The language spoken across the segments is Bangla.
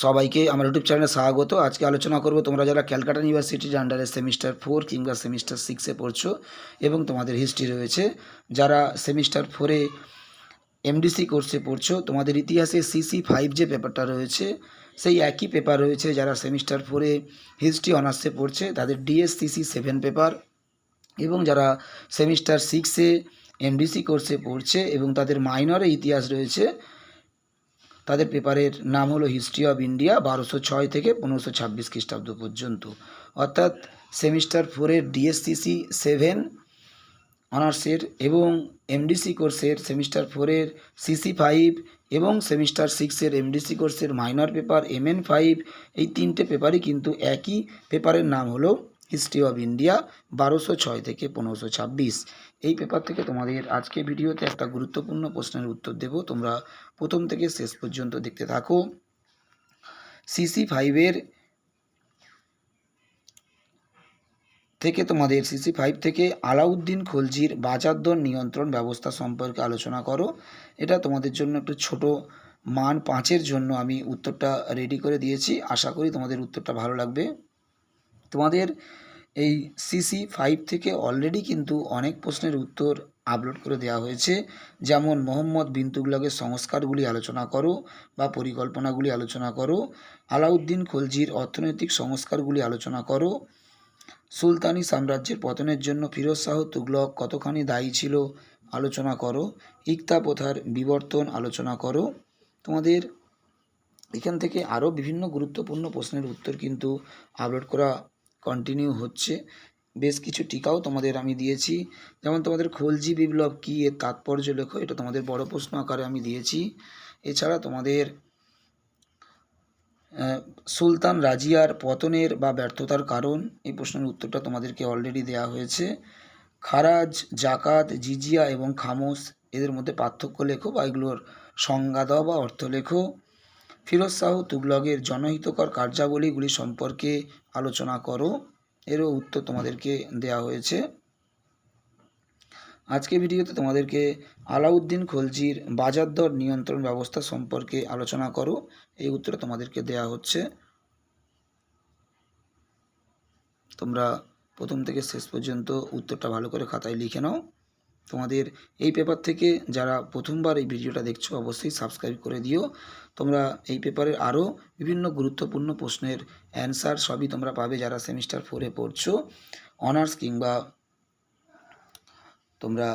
সবাইকে আমার ইউটিউব চ্যানেলে স্বাগত। আজকে আলোচনা করব তোমরা যারা ক্যালকাটা ইউনিভার্সিটির আন্ডারে সেমিস্টার 4 কিংবা সেমিস্টার 6-এ পড়ছো এবং তোমাদের হিস্ট্রি রয়েছে, যারা সেমিস্টার 4-এ এমডিসি কোর্সে পড়ছো, তোমাদের ইতিহাসে CC5 যে পেপারটা রয়েছে সেই একই পেপার রয়েছে যারা সেমিস্টার 4-এ হিস্ট্রি অনার্সে পড়ছে তাদের DSCC7 পেপার, এবং যারা সেমিস্টার 6-এ এমডিসি কোর্সে পড়ছে এবং তাদের মাইনরে ইতিহাস রয়েছে তাদের পেপারের নাম হলো হিস্ট্রি অফ ইন্ডিয়া 1206 থেকে 1526 খ্রিস্টাব্দ পর্যন্ত। অর্থাৎ সেমিস্টার 4-এর DSCC7 অনার্সের এবং এমডিসি কোর্সের সেমিস্টার 4-এর CC5 এবং সেমিস্টার 6-এর এমডিসি কোর্সের মাইনর পেপার MN5, এই তিনটে পেপারই কিন্তু একই পেপারের নাম হলো হিস্ট্রি অফ ইন্ডিয়া 1206 থেকে 1526। এই পেপার থেকে তোমাদের আজকে ভিডিওতে একটা গুরুত্বপূর্ণ প্রশ্নের উত্তর দেব, তোমরা প্রথম থেকে শেষ পর্যন্ত দেখতে থাকো। CC5 থেকে আলাউদ্দিন খলজির বাজার দর নিয়ন্ত্রণ ব্যবস্থা সম্পর্কে আলোচনা করো। এটা তোমাদের জন্য একটু ছোট, মান 5-এর জন্য আমি উত্তরটা রেডি করে দিয়েছি। আশা করি তোমাদের উত্তরটা ভালো লাগবে। তোমাদের এই CC5 থেকে অলরেডি কিন্তু অনেক প্রশ্নের উত্তর আপলোড করে দেওয়া হয়েছে, যেমন মোহাম্মদ বিন তুগলকের সংস্কারগুলি আলোচনা করো বা পরিকল্পনাগুলি আলোচনা করো, আলাউদ্দিন খলজির অর্থনৈতিক সংস্কারগুলি আলোচনা করো, সুলতানি সাম্রাজ্যের পতনের জন্য ফিরোজ শাহ তুগলক কতখানি দায়ী ছিল আলোচনা করো, ইকতা প্রথার বিবর্তন আলোচনা করো। তোমাদের এখান থেকে আরও বিভিন্ন গুরুত্বপূর্ণ প্রশ্নের উত্তর কিন্তু আপলোড করা কন্টিনিউ হচ্ছে। বেশ কিছু টিকাও তোমাদের আমি দিয়েছি, যেমন তোমাদের খলজি বিপ্লব কী, এর তাৎপর্য লেখো, এটা তোমাদের বড় প্রশ্ন আকারে আমি দিয়েছি। এছাড়া তোমাদের সুলতান রাজিয়ার পতনের বা ব্যর্থতার কারণ, এই প্রশ্নের উত্তরটা তোমাদেরকে অলরেডি দেওয়া হয়েছে। খারাজ, জাকাত, জিজিয়া এবং খামোশ, এদের মধ্যে পার্থক্য লেখো বা এগুলোর সংজ্ঞা দাও বা অর্থ লেখো। ফিরোজ শাহ তুগলকের জনহিতকর কার্যাবলীগুলি সম্পর্কে আলোচনা করো, এরও উত্তর তোমাদেরকে দেওয়া হয়েছে। আজকে ভিডিওতে তোমাদেরকে আলাউদ্দিন খলজির বাজার দর নিয়ন্ত্রণ ব্যবস্থা সম্পর্কে আলোচনা করো, এই উত্তর তোমাদেরকে দেয়া হচ্ছে। তোমরা প্রথম থেকে শেষ পর্যন্ত উত্তরটা ভালো করে খাতায় লিখে নাও। তোমাদের এই পেপার থেকে যারা প্রথমবার এই ভিডিওটা দেখছো অবশ্যই সাবস্ক্রাইব করে দিও। তোমরা এই পেপারের আরও বিভিন্ন গুরুত্বপূর্ণ প্রশ্নের অ্যান্সার সবই তোমরা পাবে যারা সেমিস্টার 4-এ পড়ছো অনার্স কিংবা তোমরা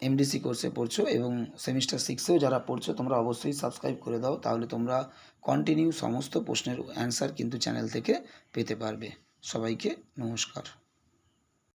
এমডিসি কোর্সে পড়ছো, এবং সেমিস্টার 6-এও যারা পড়ছো তোমরা অবশ্যই সাবস্ক্রাইব করে দাও, তাহলে তোমরা কন্টিনিউ সমস্ত প্রশ্নের অ্যান্সার কিন্তু চ্যানেল থেকে পেতে পারবে। সবাইকে নমস্কার।